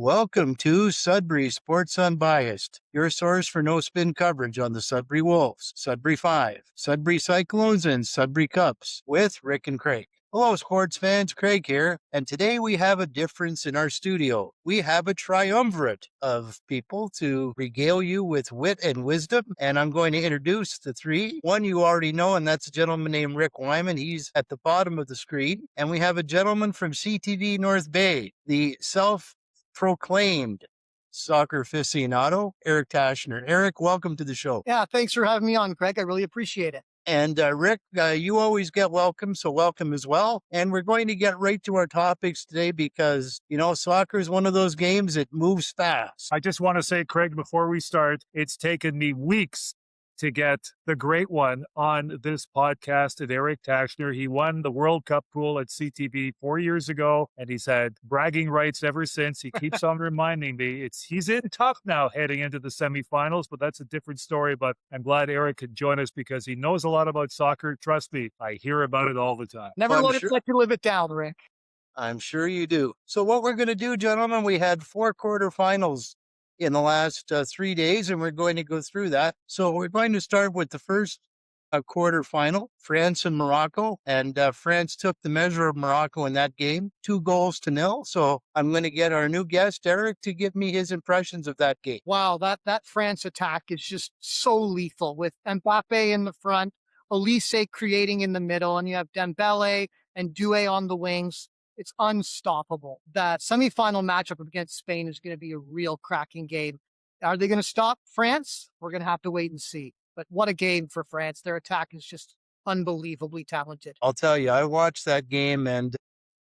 Welcome to Sudbury Sports Unbiased, your source for no-spin coverage on the Sudbury Wolves, Sudbury 5, Sudbury Cyclones, and Sudbury Cups with Rick and Craig. Hello, sports fans. Craig here, and today we have a difference in our studio. We have a triumvirate of people to regale you with wit and wisdom, and I'm going to introduce the three. One you already know, and that's a gentleman named Rick Wyman. He's at the bottom of the screen, and we have a gentleman from CTV North Bay, the proclaimed soccer aficionado, Eric Taschner. Eric, welcome to the show. Yeah, thanks for having me on, Craig. I really appreciate it. And Rick, you always get welcome, so welcome as well. And we're going to get right to our topics today because, soccer is one of those games that moves fast. I just want to say, Craig, before we start, it's taken me weeks to get the great one on this podcast at Eric Taschner. He won the World Cup pool at CTV 4 years ago, and he's had bragging rights ever since. He keeps on reminding me he's in tough now heading into the semifinals, but that's a different story. But I'm glad Eric could join us because he knows a lot about soccer. Trust me, I hear about it all the time. Never let you live it down, Rick. I'm sure you do. So what we're going to do, gentlemen, we had 4 quarterfinals in the last 3 days, and we're going to go through that. So we're going to start with the first quarterfinal, France and Morocco, and France took the measure of Morocco in that game, 2-0. So I'm going to get our new guest, Eric, to give me his impressions of that game. Wow, that France attack is just so lethal with Mbappe in the front, Elise creating in the middle, and you have Dembele and Doué on the wings. It's unstoppable. That semifinal matchup against Spain is going to be a real cracking game. Are they going to stop France? We're going to have to wait and see. But what a game for France. Their attack is just unbelievably talented. I'll tell you, I watched that game and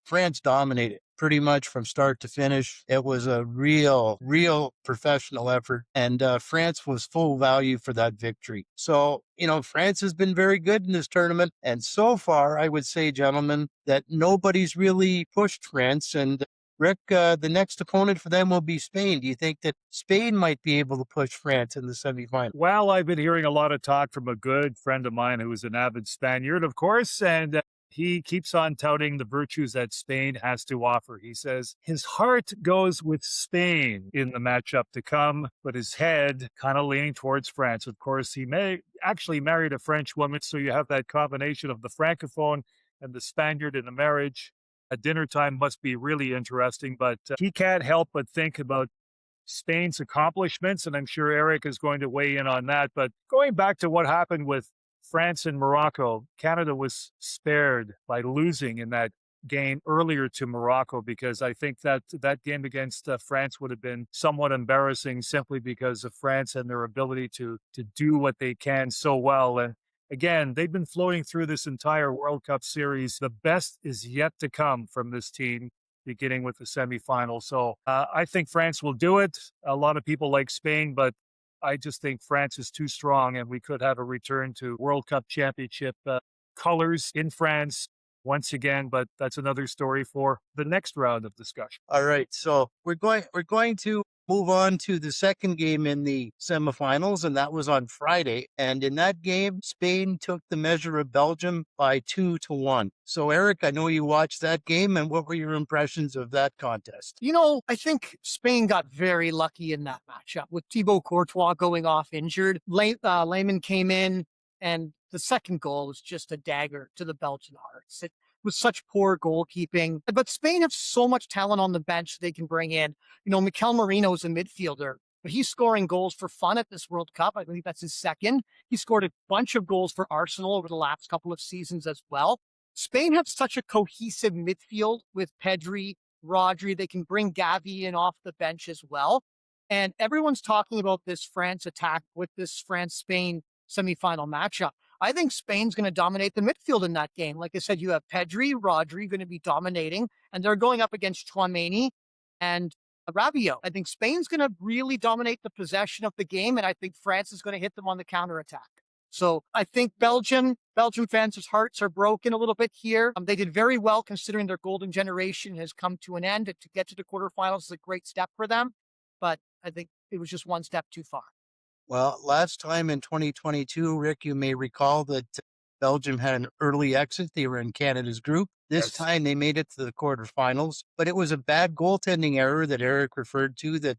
France dominated pretty much from start to finish. It was a real professional effort, and France was full value for that victory. So, France has been very good in this tournament, and so far, I would say, gentlemen, that nobody's really pushed France, and Rick, the next opponent for them will be Spain. Do you think that Spain might be able to push France in the semifinal? Well, I've been hearing a lot of talk from a good friend of mine who is an avid Spaniard, of course, and he keeps on touting the virtues that Spain has to offer. He says his heart goes with Spain in the matchup to come, but his head kind of leaning towards France. Of course, he may actually married a French woman, so you have that combination of the Francophone and the Spaniard in the marriage. At dinner time must be really interesting, but he can't help but think about Spain's accomplishments, and I'm sure Eric is going to weigh in on that. But going back to what happened with France and Morocco, Canada was spared by losing in that game earlier to Morocco because I think that game against France would have been somewhat embarrassing simply because of France and their ability to do what they can so well. And again, they've been floating through this entire World Cup series. The best is yet to come from this team, beginning with the semifinal. So I think France will do it. A lot of people like Spain, but I just think France is too strong, and we could have a return to World Cup championship colors in France once again, but that's another story for the next round of discussion. All right, so we're going to move on to the second game in the semifinals, and that was on Friday. And in that game, Spain took the measure of Belgium by 2-1. So, Eric, I know you watched that game, and what were your impressions of that contest? I think Spain got very lucky in that matchup with Thibaut Courtois going off injured. Lehmann came in, and the second goal was just a dagger to the Belgian hearts. It was such poor goalkeeping. But Spain have so much talent on the bench they can bring in. Mikel Merino's a midfielder, but he's scoring goals for fun at this World Cup. I believe that's his second. He scored a bunch of goals for Arsenal over the last couple of seasons as well. Spain have such a cohesive midfield with Pedri, Rodri. They can bring Gavi in off the bench as well. And everyone's talking about this France attack with this France-Spain semifinal matchup. I think Spain's going to dominate the midfield in that game. Like I said, you have Pedri, Rodri going to be dominating, and they're going up against Tchouaméni and Rabiot. I think Spain's going to really dominate the possession of the game, and I think France is going to hit them on the counterattack. So I think Belgium fans' hearts are broken a little bit here. They did very well considering their golden generation has come to an end. To get to the quarterfinals is a great step for them, but I think it was just one step too far. Well, last time in 2022, Rick, you may recall that Belgium had an early exit. They were in Canada's group. This time they made it to the quarterfinals, but it was a bad goaltending error that Eric referred to that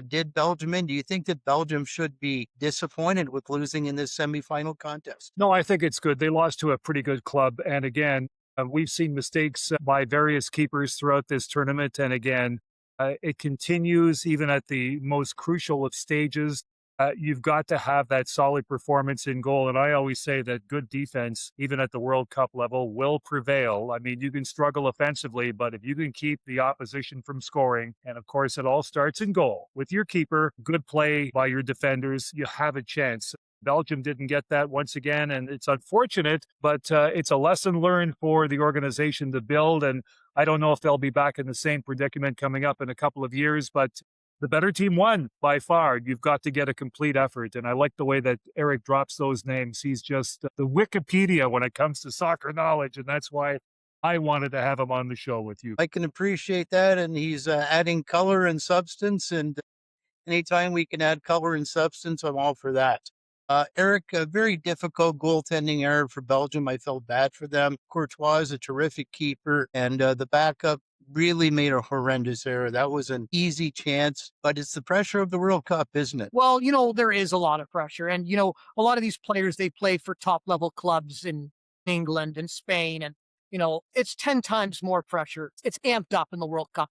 did Belgium in. Do you think that Belgium should be disappointed with losing in this semifinal contest? No, I think it's good. They lost to a pretty good club. And again, we've seen mistakes by various keepers throughout this tournament. And again, it continues even at the most crucial of stages. You've got to have that solid performance in goal. And I always say that good defense, even at the World Cup level, will prevail. I mean, you can struggle offensively, but if you can keep the opposition from scoring, and of course, it all starts in goal with your keeper, good play by your defenders, you have a chance. Belgium didn't get that once again, and it's unfortunate, but it's a lesson learned for the organization to build. And I don't know if they'll be back in the same predicament coming up in a couple of years, but the better team won by far. You've got to get a complete effort. And I like the way that Eric drops those names. He's just the Wikipedia when it comes to soccer knowledge. And that's why I wanted to have him on the show with you. I can appreciate that. And he's adding color and substance. And anytime we can add color and substance, I'm all for that. Eric, a very difficult goaltending error for Belgium. I felt bad for them. Courtois is a terrific keeper, and the backup really made a horrendous error. That was an easy chance, but it's the pressure of the World Cup, isn't it? Well, there is a lot of pressure. And, a lot of these players, they play for top level clubs in England and Spain. And, it's 10 times more pressure. It's amped up in the World Cup.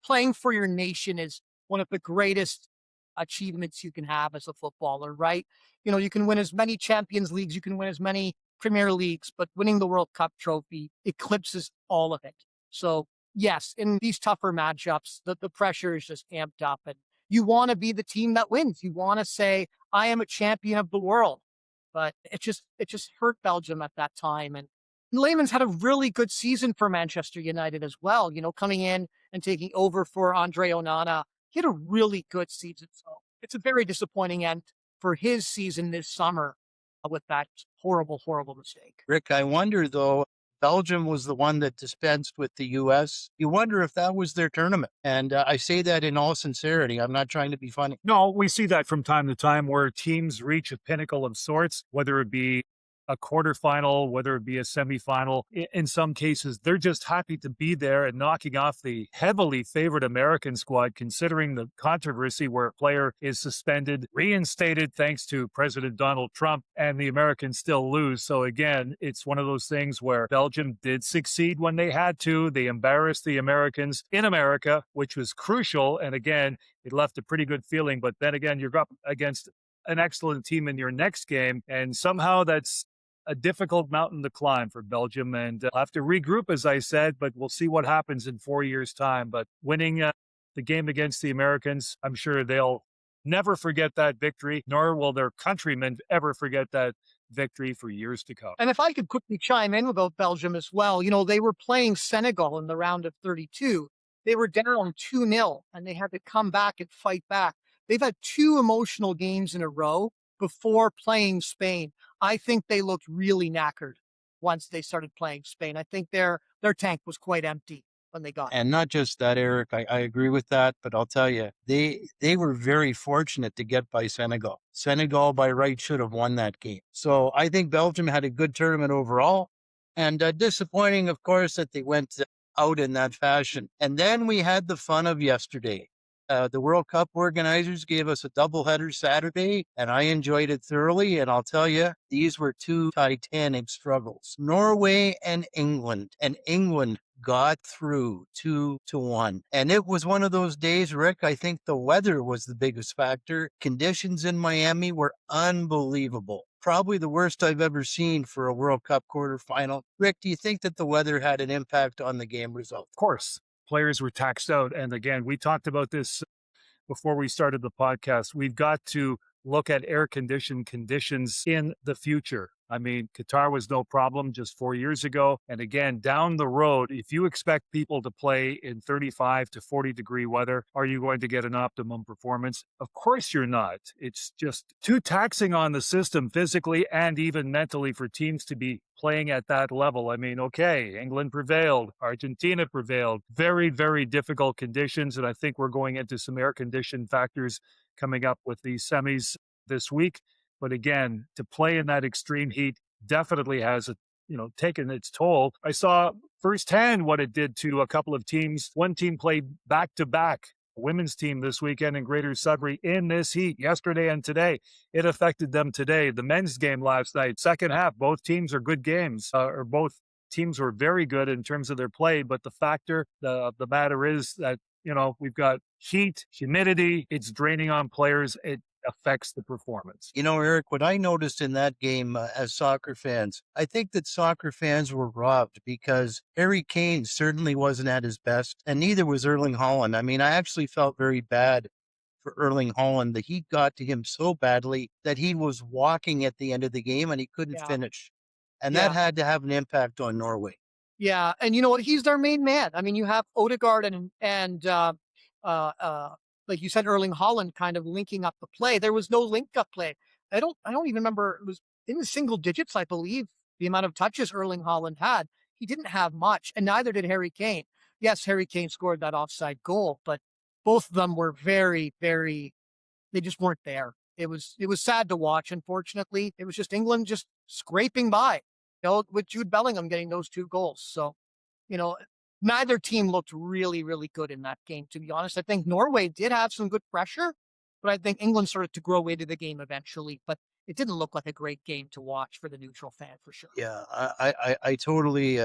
Playing for your nation is one of the greatest achievements you can have as a footballer, right? You can win as many Champions Leagues, you can win as many Premier Leagues, but winning the World Cup trophy eclipses all of it. So yes, in these tougher matchups, the pressure is just amped up, and you want to be the team that wins. You want to say, I am a champion of the world. But it just hurt Belgium at that time. And Lehmann's had a really good season for Manchester United as well, coming in and taking over for Andre Onana. He had a really good season. So it's a very disappointing end for his season this summer with that horrible, horrible mistake. Rick, I wonder, though, Belgium was the one that dispensed with the U.S. You wonder if that was their tournament. And I say that in all sincerity. I'm not trying to be funny. No, we see that from time to time where teams reach a pinnacle of sorts, whether it be a quarterfinal, whether it be a semifinal. In some cases, they're just happy to be there and knocking off the heavily favored American squad, considering the controversy where a player is suspended, reinstated thanks to President Donald Trump, and the Americans still lose. So again, it's one of those things where Belgium did succeed when they had to. They embarrassed the Americans in America, which was crucial. And again, it left a pretty good feeling. But then again, you're up against an excellent team in your next game. And somehow that's a difficult mountain to climb for Belgium, and I'll have to regroup, as I said, but we'll see what happens in 4 years' time. But winning the game against the Americans, I'm sure they'll never forget that victory, nor will their countrymen ever forget that victory for years to come. And if I could quickly chime in about Belgium as well, they were playing Senegal in the round of 32. They were down 2-0, and they had to come back and fight back. They've had 2 emotional games in a row before playing Spain. I think they looked really knackered once they started playing Spain. I think their tank was quite empty when they got. And not just that, Eric, I agree with that, but I'll tell you, they were very fortunate to get by Senegal. Senegal by right should have won that game. So I think Belgium had a good tournament overall, and disappointing, of course, that they went out in that fashion. And then we had the fun of yesterday. The World Cup organizers gave us a doubleheader Saturday, and I enjoyed it thoroughly. And I'll tell you, these were 2 titanic struggles. Norway and England got through 2-1. And it was one of those days, Rick, I think the weather was the biggest factor. Conditions in Miami were unbelievable. Probably the worst I've ever seen for a World Cup quarterfinal. Rick, do you think that the weather had an impact on the game result? Of course. Players were taxed out. And again, we talked about this before we started the podcast. We've got to look at air conditions in the future. I mean, Qatar was no problem just 4 years ago. And again, down the road, if you expect people to play in 35 to 40 degree weather, are you going to get an optimum performance? Of course you're not. It's just too taxing on the system physically and even mentally for teams to be playing at that level. I mean, okay, England prevailed, Argentina prevailed. Very, very difficult conditions. And I think we're going into some air condition factors coming up with these semis this week. But again, to play in that extreme heat, definitely has taken its toll. I saw firsthand what it did to a couple of teams. One team played back to back, a women's team this weekend in Greater Sudbury in this heat yesterday and today. It affected them today. The men's game last night, second half, both teams are good games, or both teams were very good in terms of their play. But the factor, the matter is that, we've got heat, humidity, it's draining on players. It affects the performance. Eric, what I noticed in that game as soccer fans, I think that soccer fans were robbed because Harry Kane certainly wasn't at his best, and neither was Erling Haaland. I mean, I actually felt very bad for Erling Haaland. The heat got to him so badly that he was walking at the end of the game and he couldn't Yeah. finish. And that Yeah. had to have an impact on Norway. Yeah. And you know what? He's their main man. I mean, you have Odegaard and like you said, Erling Haaland kind of linking up the play. There was no link up play. I don't even remember. It was in the single digits, I believe, the amount of touches Erling Haaland had. He didn't have much, and neither did Harry Kane. Yes, Harry Kane scored that offside goal, but both of them were very, very, they just weren't there. It was sad to watch, unfortunately. It was just England just scraping by, with Jude Bellingham getting those 2 goals. So, neither team looked really, really good in that game, to be honest. I think Norway did have some good pressure, but I think England started to grow into the game eventually. But it didn't look like a great game to watch for the neutral fan, for sure. Yeah, I totally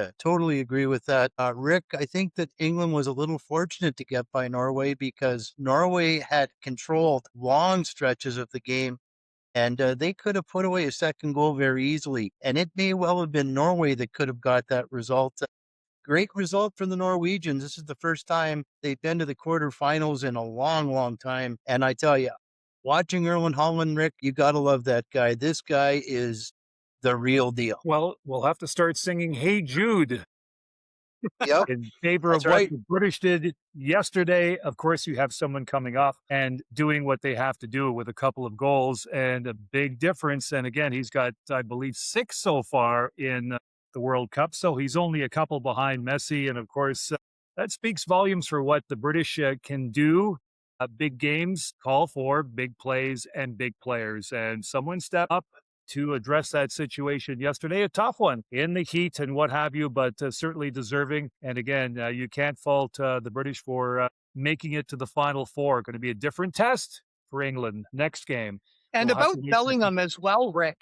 agree with that. Rick, I think that England was a little fortunate to get by Norway because Norway had controlled long stretches of the game, and they could have put away a second goal very easily. And it may well have been Norway that could have got that result. Great result from the Norwegians. This is the first time they've been to the quarterfinals in a long, long time. And I tell you, watching Erling Haaland, Rick, you got to love that guy. This guy is the real deal. Well, we'll have to start singing Hey Jude Yep. in favor That's of what right. the British did yesterday. Of course, you have someone coming up and doing what they have to do with a couple of goals and a big difference. And again, he's got, I believe, 6 so far in the World Cup. So he's only a couple behind Messi. And of course, that speaks volumes for what the British can do. Big games call for big plays and big players. And someone stepped up to address that situation yesterday. A tough one in the heat and what have you, but certainly deserving. And again, you can't fault the British for making it to the Final Four. Going to be a different test for England next game. And We'll have about to wait Bellingham as well, Rick,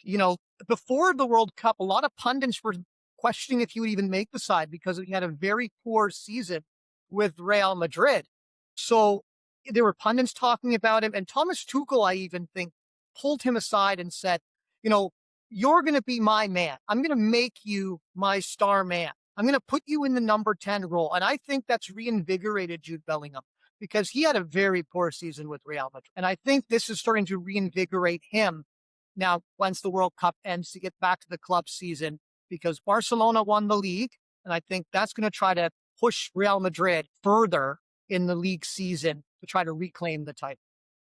before the World Cup, a lot of pundits were questioning if he would even make the side because he had a very poor season with Real Madrid. So there were pundits talking about him, and Thomas Tuchel, I even think, pulled him aside and said, you're going to be my man. I'm going to make you my star man. I'm going to put you in the number 10 role. And I think that's reinvigorated Jude Bellingham because he had a very poor season with Real Madrid. And I think this is starting to reinvigorate him now once the World Cup ends to get back to the club season because Barcelona won the league. And I think that's going to try to push Real Madrid further in the league season to try to reclaim the title.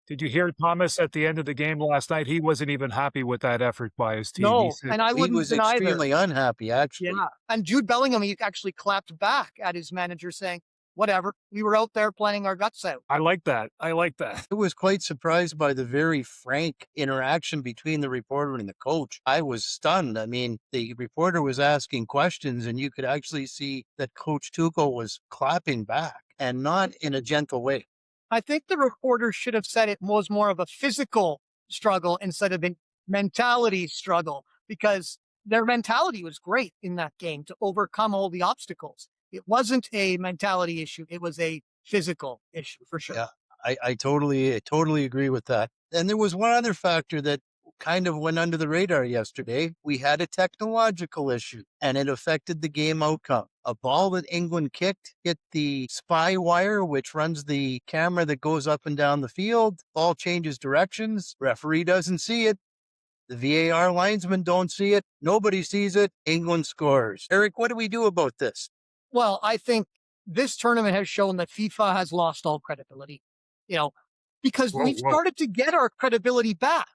Did you hear Thomas at the end of the game last night? He wasn't even happy with that effort by his team. No, Said, and I He wouldn't was either. extremely unhappy, actually. Yeah, and Jude Bellingham, he actually clapped back at his manager saying, whatever, we were out there playing our guts out. I like that. I like that. I was quite surprised by the very frank interaction between the reporter and the coach. I was stunned. I mean, the reporter was asking questions, and you could actually see that Coach Tuchel was clapping back and not in a gentle way. I think the reporter should have said it was more of a physical struggle instead of a mentality struggle because their mentality was great in that game to overcome all the obstacles. It wasn't a mentality issue. It was a physical issue for sure. Yeah, I totally agree with that. And there was one other factor that kind of went under the radar yesterday. We had a technological issue and it affected the game outcome. A ball that England kicked hit the spy wire, which runs the camera that goes up and down the field. Ball changes directions. Referee doesn't see it. The VAR linesmen don't see it. Nobody sees it. England scores. Eric, what do we do about this? Well, I think this tournament has shown that FIFA has lost all credibility, because we've started to get our credibility back.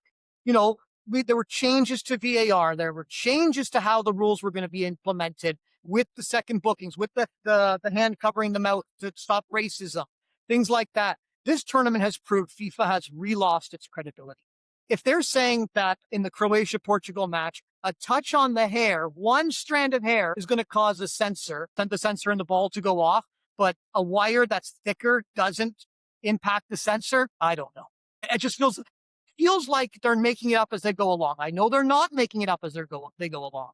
There were changes to VAR. There were changes to how the rules were going to be implemented with the second bookings, with the hand covering the mouth to stop racism, things like that. This tournament has proved FIFA has re-lost its credibility. if they're saying that in the Croatia-Portugal match, a touch on the hair, one strand of hair is going to cause the sensor in the ball to go off, but a wire that's thicker doesn't impact the sensor, I don't know. It just feels like they're making it up as they go along. I know they're not making it up as they go along.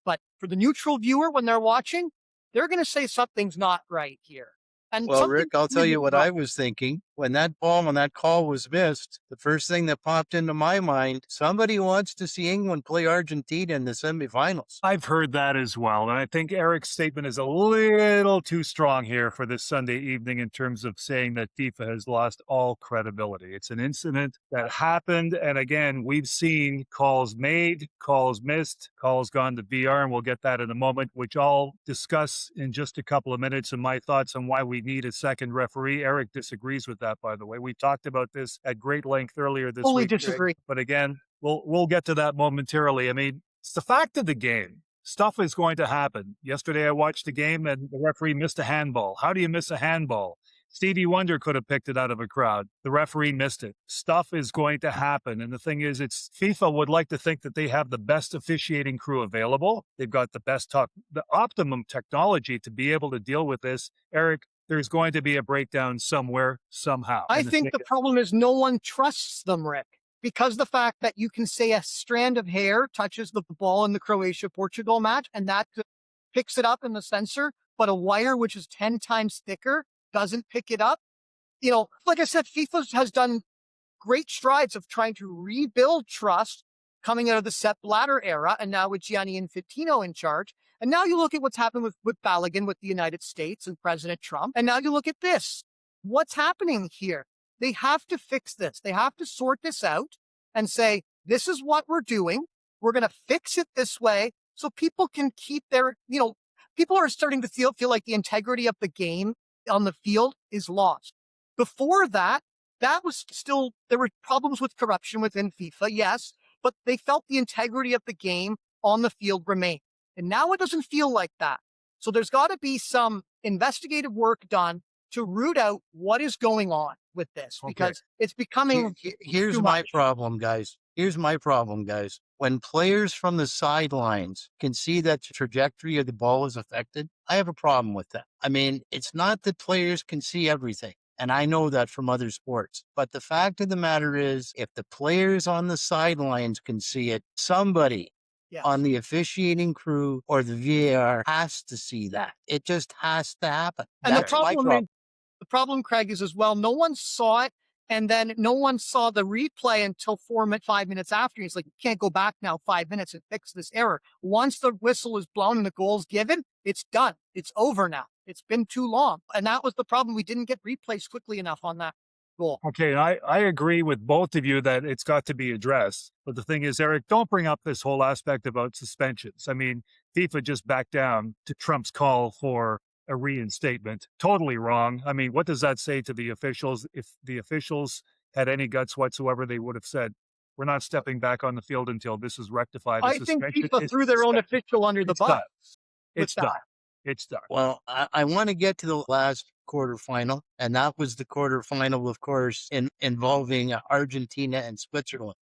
But for the neutral viewer, when they're watching, they're going to say something's not right here. And Well, something Rick, I'll tell really you what wrong. I was thinking. When that ball on that call was missed, the first thing that popped into my mind, somebody wants to see England play Argentina in the semifinals. I've heard that as well. And I think Eric's statement is a little too strong here for this Sunday evening in terms of saying that FIFA has lost all credibility. It's an incident that happened. And again, we've seen calls made, calls missed, calls gone to VR, and we'll get that in a moment, which I'll discuss in just a couple of minutes and my thoughts on why we need a second referee. Eric disagrees with that, by the way. We talked about this at great length earlier this Totally week. disagree. But again, we'll get to that momentarily. I mean, it's the fact of the game. Stuff is going to happen. Yesterday, I watched the game and the referee missed a handball. How do you miss a handball? Stevie Wonder could have picked it out of a crowd. The referee missed it. Stuff is going to happen. And the thing is, it's FIFA would like to think that they have the best officiating crew available. They've got the optimum technology to be able to deal with this. Eric, there's going to be a breakdown somewhere, somehow. I think the problem is no one trusts them, Rick, because the fact that you can say a strand of hair touches the ball in the Croatia-Portugal match and that picks it up in the sensor, but a wire which is 10 times thicker doesn't pick it up. Like I said, FIFA has done great strides of trying to rebuild trust coming out of the Sepp Blatter era, and now with Gianni Infantino in charge. And now you look at what's happened with Balogun with the United States and President Trump, and now you look at this. What's happening here? They have to fix this. They have to sort this out and say, this is what we're doing. We're going to fix it this way so people can keep their, people are starting to feel like the integrity of the game on the field is lost. Before that was still, there were problems with corruption within FIFA, yes, but they felt the integrity of the game on the field remained. And now it doesn't feel like that. So there's got to be some investigative work done to root out what is going on with this, because it's becoming Here's too my much. problem, guys. Here's my problem, guys. When players from the sidelines can see that the trajectory of the ball is affected, I have a problem with that. I mean, it's not that players can see everything. And I know that from other sports. But the fact of the matter is, if the players on the sidelines can see it, somebody on the officiating crew or the VAR has to see that. It just has to happen. And That's my problem. the problem, Craig, is as well, no one saw it. And then no one saw the replay until 5 minutes after. He's like, you can't go back now 5 minutes and fix this error. Once the whistle is blown and the goal's given, it's done. It's over now. It's been too long. And that was the problem. We didn't get replays quickly enough on that goal. Okay, I agree with both of you that it's got to be addressed. But the thing is, Eric, don't bring up this whole aspect about suspensions. I mean, FIFA just backed down to Trump's call for a reinstatement. Totally wrong. I mean, what does that say to the officials? If the officials had any guts whatsoever, they would have said, we're not stepping back on the field until this is rectified. I think FIFA threw their own official under the bus. It's done. It's done. Well, I want to get to the last quarterfinal, and that was the quarterfinal, of course, involving Argentina and Switzerland.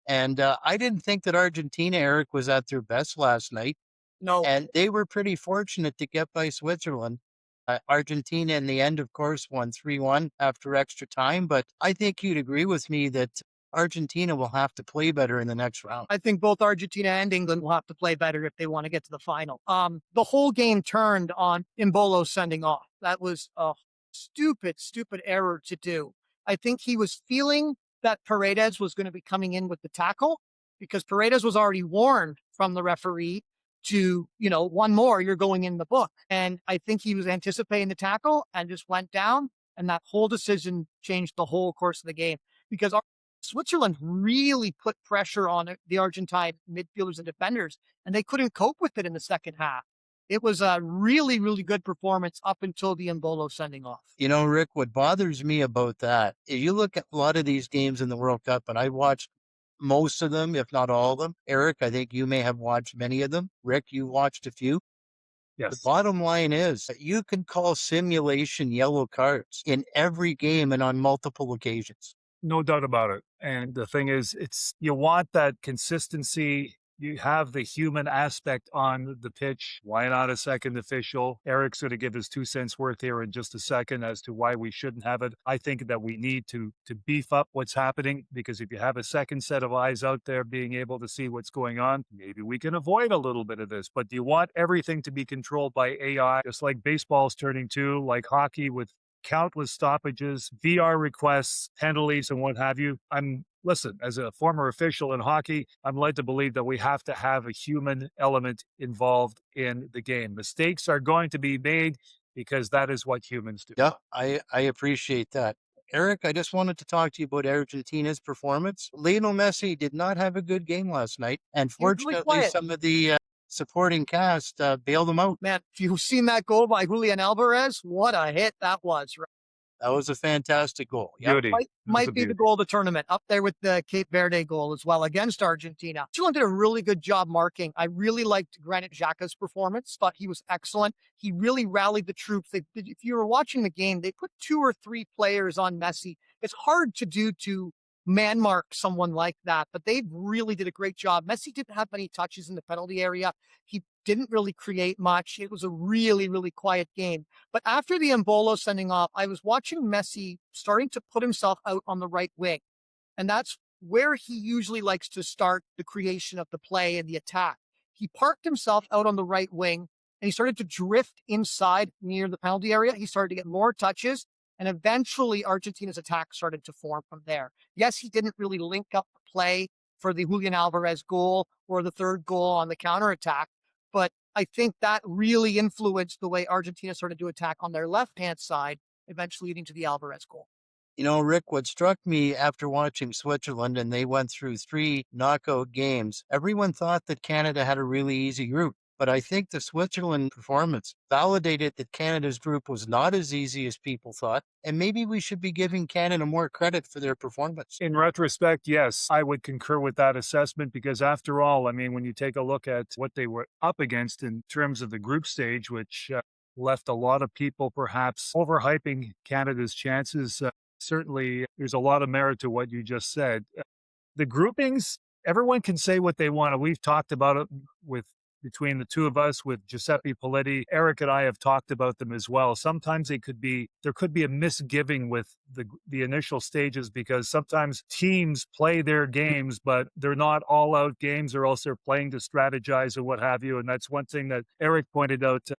And I didn't think that Argentina, Eric, was at their best last night. No. And they were pretty fortunate to get by Switzerland. Argentina, in the end, of course, won 3-1 after extra time. But I think you'd agree with me that Argentina will have to play better in the next round. I think both Argentina and England will have to play better if they want to get to the final. The whole game turned on Embolo sending off. That was a stupid error to do. I think he was feeling that Paredes was going to be coming in with the tackle, because Paredes was already warned from the referee to, one more, you're going in the book. And I think he was anticipating the tackle and just went down. And that whole decision changed the whole course of the game, because Switzerland really put pressure on the Argentine midfielders and defenders, and they couldn't cope with it in the second half. It was a really, really good performance up until the Embolo sending off. Rick, what bothers me about that is you look at a lot of these games in the World Cup, and I watched most of them, if not all of them. Eric, I think you may have watched many of them. Rick, you watched a few. Yes. The bottom line is that you can call simulation yellow cards in every game and on multiple occasions. No doubt about it. And the thing is, you want that consistency. You have the human aspect on the pitch. Why not a second official? Eric's going to give his 2 cents worth here in just a second as to why we shouldn't have it. I think that we need to beef up what's happening, because if you have a second set of eyes out there being able to see what's going on, maybe we can avoid a little bit of this. But do you want everything to be controlled by AI, just like baseball's turning to, like hockey with countless stoppages, VR requests, penalties, and what have you? Listen, as a former official in hockey, I'm led to believe that we have to have a human element involved in the game. Mistakes are going to be made because that is what humans do. Yeah, I appreciate that. Eric, I just wanted to talk to you about Argentina's performance. Lionel Messi did not have a good game last night, and He was really fortunately, quiet. some of the supporting cast bailed him out. Man, if you've seen that goal by Julian Alvarez, what a hit that was. Right? That was a fantastic goal. Yep. Beauty. Might be the goal of the tournament, up there with the Cape Verde goal as well against Argentina. Chile did a really good job marking. I really liked Granit Xhaka's performance. Thought he was excellent. He really rallied the troops. If you were watching the game, they put 2 or 3 players on Messi. It's hard to do to man mark someone like that, but they really did a great job. Messi didn't have many touches in the penalty area. He didn't really create much. It was a really, really quiet game. But after the Embolo sending off, I was watching Messi starting to put himself out on the right wing. And that's where he usually likes to start the creation of the play and the attack. He parked himself out on the right wing and he started to drift inside near the penalty area. He started to get more touches. And eventually Argentina's attack started to form from there. Yes, he didn't really link up the play for the Julian Alvarez goal or the third goal on the counterattack. But I think that really influenced the way Argentina started to attack on their left-hand side, eventually leading to the Alvarez goal. You know, Rick, what struck me after watching Switzerland, and they went through 3 knockout games, everyone thought that Canada had a really easy group. But I think the Switzerland performance validated that Canada's group was not as easy as people thought. And maybe we should be giving Canada more credit for their performance. In retrospect, yes, I would concur with that assessment, because after all, I mean, when you take a look at what they were up against in terms of the group stage, which left a lot of people perhaps overhyping Canada's chances, certainly there's a lot of merit to what you just said. The groupings, everyone can say what they want. We've talked about it between the two of us, with Giuseppe Paletti. Eric and I have talked about them as well. Sometimes there could be a misgiving with the initial stages, because sometimes teams play their games, but they're not all out games, or else they're playing to strategize or what have you. And that's one thing that Eric pointed out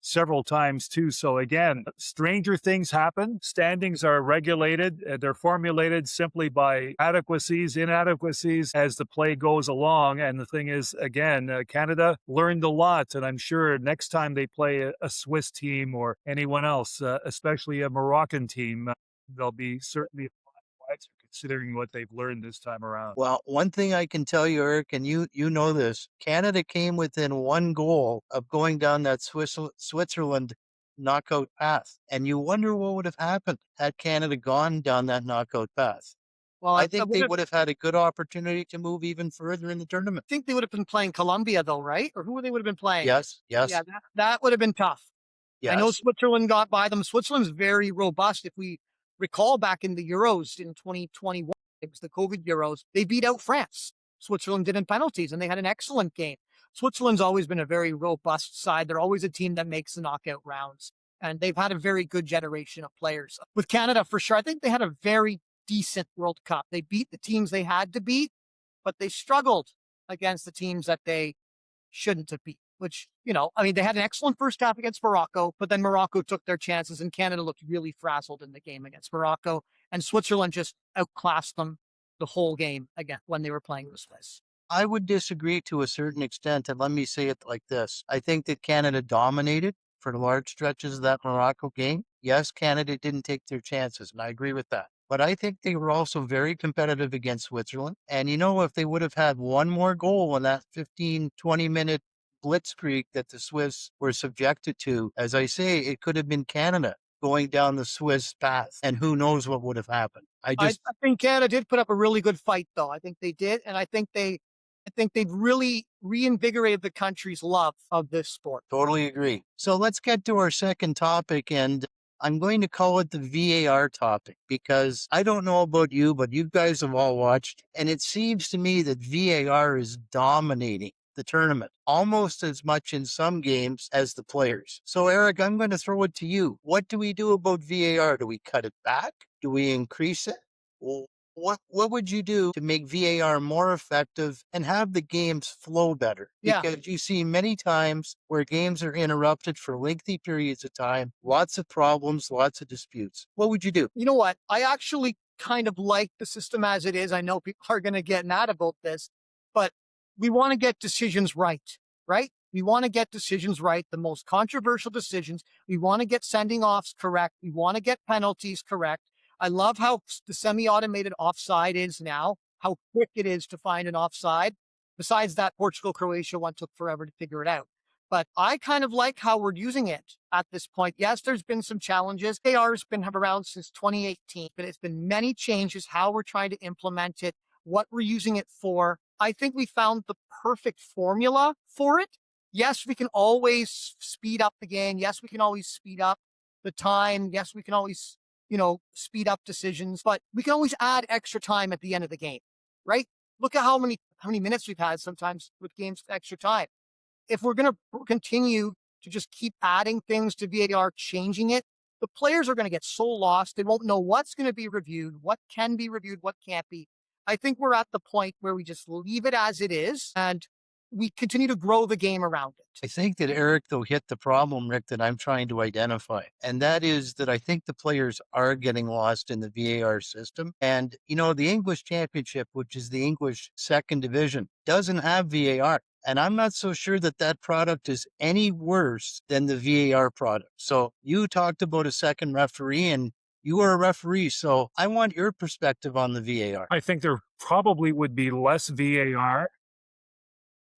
several times too. So again, stranger things happen. Standings are regulated. They're formulated simply by adequacies, inadequacies as the play goes along. And the thing is, again, Canada learned a lot. And I'm sure next time they play a Swiss team or anyone else, especially a Moroccan team, they'll be certainly wiser considering what they've learned this time around. Well, one thing I can tell you, Eric, and you know this, Canada came within 1 goal of going down that Switzerland knockout path. And you wonder what would have happened had Canada gone down that knockout path. Well, I think they would have had a good opportunity to move even further in the tournament. I think they would have been playing Colombia, though, right? Or who they would have been playing? Yes. Yeah, that would have been tough. Yes. I know Switzerland got by them. Switzerland's very robust. If we recall back in the Euros in 2021, it was the COVID Euros, they beat out France. Switzerland did in penalties, and they had an excellent game. Switzerland's always been a very robust side. They're always a team that makes the knockout rounds, and they've had a very good generation of players. With Canada, for sure, I think they had a very decent World Cup. They beat the teams they had to beat, but they struggled against the teams that they shouldn't have beat. Which, you know, I mean, they had an excellent first half against Morocco, but then Morocco took their chances and Canada looked really frazzled in the game against Morocco. And Switzerland just outclassed them the whole game again when they were playing the Swiss. I would disagree to a certain extent, and let me say it like this. I think that Canada dominated for large stretches of that Morocco game. Yes, Canada didn't take their chances, and I agree with that. But I think they were also very competitive against Switzerland. And, you know, if they would have had one more goal in that 15, 20-minute blitzkrieg that the Swiss were subjected to, as I say, it could have been Canada going down the Swiss path, and who knows what would have happened. I think Canada did put up a really good fight, though. I think they did, and I think they've really reinvigorated the country's love of this sport. Totally agree. So let's get to our second topic, and I'm going to call it the VAR topic because I don't know about you, but you guys have all watched, and it seems to me that VAR is dominating the tournament almost as much in some games as the players. So, Eric, I'm going to throw it to you. What do we do about VAR? Do we cut it back? Do we increase it? Well, what would you do to make VAR more effective and have the games flow better? Yeah. Because you see many times where games are interrupted for lengthy periods of time, lots of problems, lots of disputes. What would you do? You know what? I actually kind of like the system as it is. I know people are going to get mad about this, but we want to get decisions right, right? We want to get decisions right, the most controversial decisions. We want to get sending offs correct. We want to get penalties correct. I love how the semi-automated offside is now, how quick it is to find an offside. Besides that, Portugal-Croatia one took forever to figure it out. But I kind of like how we're using it at this point. Yes, there's been some challenges. VAR has been around since 2018, but it's been many changes, how we're trying to implement it, what we're using it for. I think we found the perfect formula for it. Yes, we can always speed up the game. Yes, we can always speed up the time. Yes, we can always, speed up decisions, but we can always add extra time at the end of the game, right? Look at how many minutes we've had sometimes with games with extra time. If we're going to continue to just keep adding things to VAR, changing it, the players are going to get so lost. They won't know what's going to be reviewed, what can be reviewed, what can't be. I think we're at the point where we just leave it as it is and we continue to grow the game around it. I think that Eric, though, hit the problem, Rick, that I'm trying to identify. And that is that I think the players are getting lost in the VAR system. And, the English Championship, which is the English second division, doesn't have VAR. And I'm not so sure that that product is any worse than the VAR product. So you talked about a second referee and you are a referee. So I want your perspective on the VAR. I think there probably would be less VAR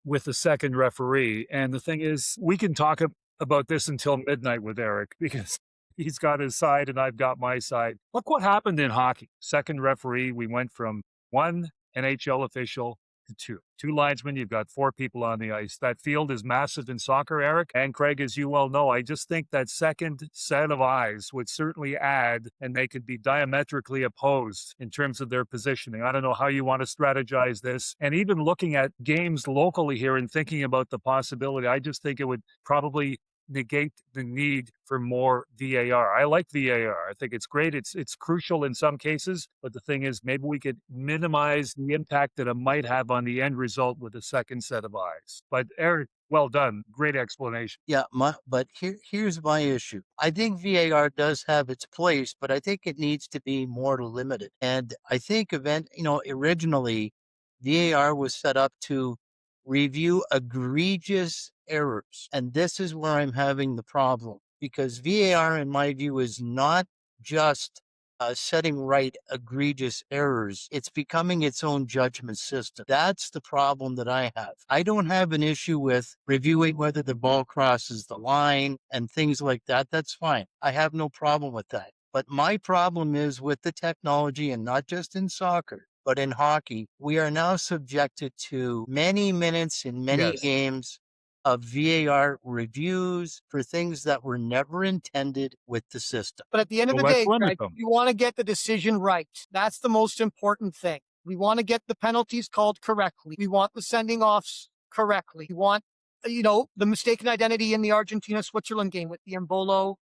with the second referee. And the thing is, we can talk about this until midnight with Eric because he's got his side and I've got my side. Look what happened in hockey. Second referee, we went from one NHL official to two linesmen. You've got four people on the ice. That field is massive in soccer, Eric. And Craig, as you well know, I just think that second set of eyes would certainly add, and they could be diametrically opposed in terms of their positioning. I don't know how you want to strategize this. And even looking at games locally here and thinking about the possibility, I just think it would probably negate the need for more VAR. I like VAR. I think it's great. It's crucial in some cases, but the thing is, maybe we could minimize the impact that it might have on the end result with a second set of eyes. But Eric, well done. Great explanation. Yeah, but here's my issue. I think VAR does have its place, but I think it needs to be more limited. And I think originally VAR was set up to review egregious errors. And this is where I'm having the problem because VAR, in my view, is not just setting right egregious errors. It's becoming its own judgment system. That's the problem that I have. I don't have an issue with reviewing whether the ball crosses the line and things like that. That's fine. I have no problem with that. But my problem is with the technology, and not just in soccer, but in hockey, we are now subjected to many minutes in many games of VAR reviews for things that were never intended with the system. But at the end of the day, Greg, you want to get the decision right. That's the most important thing. We want to get the penalties called correctly. We want the sending offs correctly. We want, the mistaken identity in the Argentina-Switzerland game with the Embolo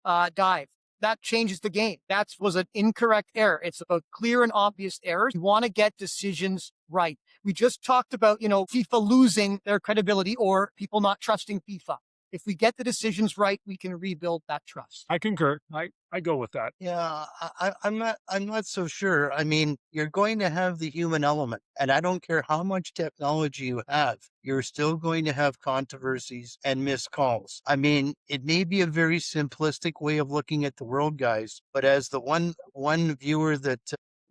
dive. That changes the game. That was an incorrect error. It's about clear and obvious errors. You want to get decisions right. We just talked about, FIFA losing their credibility or people not trusting FIFA. If we get the decisions right, we can rebuild that trust. I concur. I go with that. Yeah, I'm not so sure. I mean, you're going to have the human element, and I don't care how much technology you have, you're still going to have controversies and missed calls. I mean, it may be a very simplistic way of looking at the world, guys, but as the one viewer that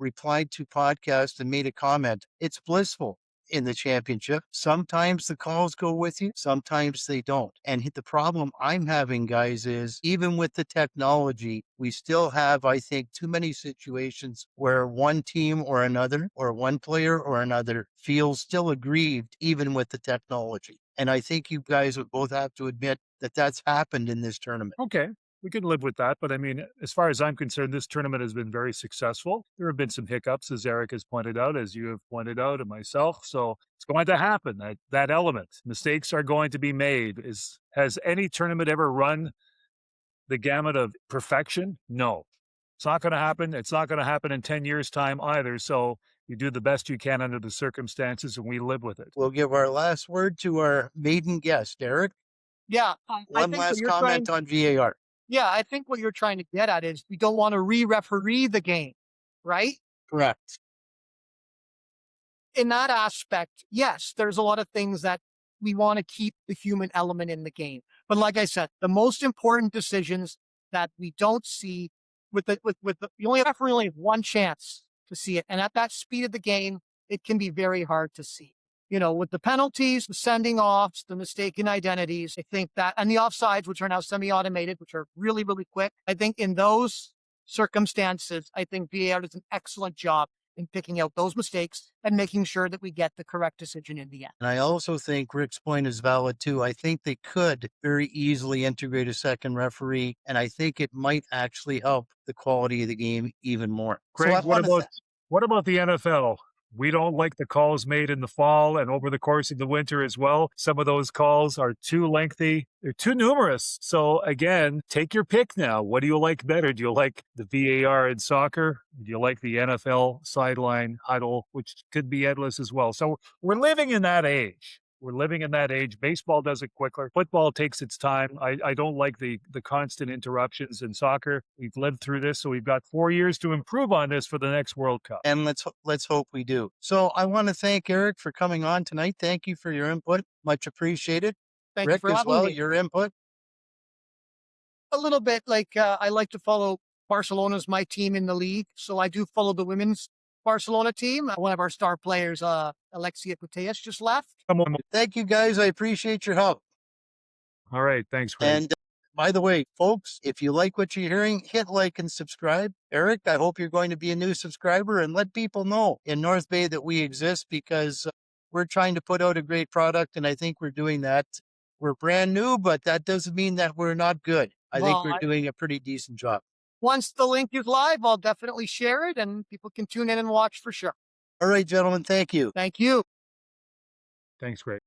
replied to podcast and made a comment, it's blissful in the championship. Sometimes the calls go with you, sometimes they don't. And the problem I'm having, guys, is even with the technology, we still have, I think, too many situations where one team or another, or one player or another, feels still aggrieved even with the technology. And I think you guys would both have to admit that that's happened in this tournament. Okay. We can live with that. But I mean, as far as I'm concerned, this tournament has been very successful. There have been some hiccups, as Eric has pointed out, as you have pointed out, and myself. So it's going to happen. That element, mistakes are going to be made. Has any tournament ever run the gamut of perfection? No, it's not going to happen. It's not going to happen in 10 years' time either. So you do the best you can under the circumstances, and we live with it. We'll give our last word to our maiden guest, Eric. Yeah, I One think last comment on VAR. Yeah, I think what you're trying to get at is we don't want to re-referee the game, right? Correct. In that aspect, yes, there's a lot of things that we want to keep the human element in the game. But like I said, the most important decisions that we don't see you only have one chance to see it. And at that speed of the game, it can be very hard to see. You know, with the penalties, the sending offs, the mistaken identities, I think that, and the offsides, which are now semi-automated, which are really, really quick. I think in those circumstances, I think VAR does an excellent job in picking out those mistakes and making sure that we get the correct decision in the end. And I also think Rick's point is valid too. I think they could very easily integrate a second referee, and I think it might actually help the quality of the game even more. Craig, So what about the NFL? We don't like the calls made in the fall and over the course of the winter as well. Some of those calls are too lengthy. They're too numerous. So again, take your pick now. What do you like better? Do you like the VAR in soccer? Do you like the NFL sideline huddle, which could be endless as well? So we're living in that age. We're living in that age. Baseball does it quicker. Football takes its time. I don't like the constant interruptions in soccer. We've lived through this, so we've got 4 years to improve on this for the next World Cup. And let's hope we do. So I want to thank Eric for coming on tonight. Thank you for your input. Much appreciated. Thank Rick you for as having well, me. your input. A little bit like I like to follow Barcelona's my team in the league. So I do follow the women's Barcelona team. One of our star players, Alexia Putellas, just left. Thank you guys. I appreciate your help. All right. Thanks, Craig. And by the way, folks, if you like what you're hearing, hit like and subscribe. Eric, I hope you're going to be a new subscriber and let people know in North Bay that we exist, because we're trying to put out a great product, and I think we're doing that. We're brand new, but that doesn't mean that we're not good. I think we're doing a pretty decent job. Once the link is live, I'll definitely share it and people can tune in and watch for sure. All right, gentlemen, thank you. Thank you. Thanks, Craig.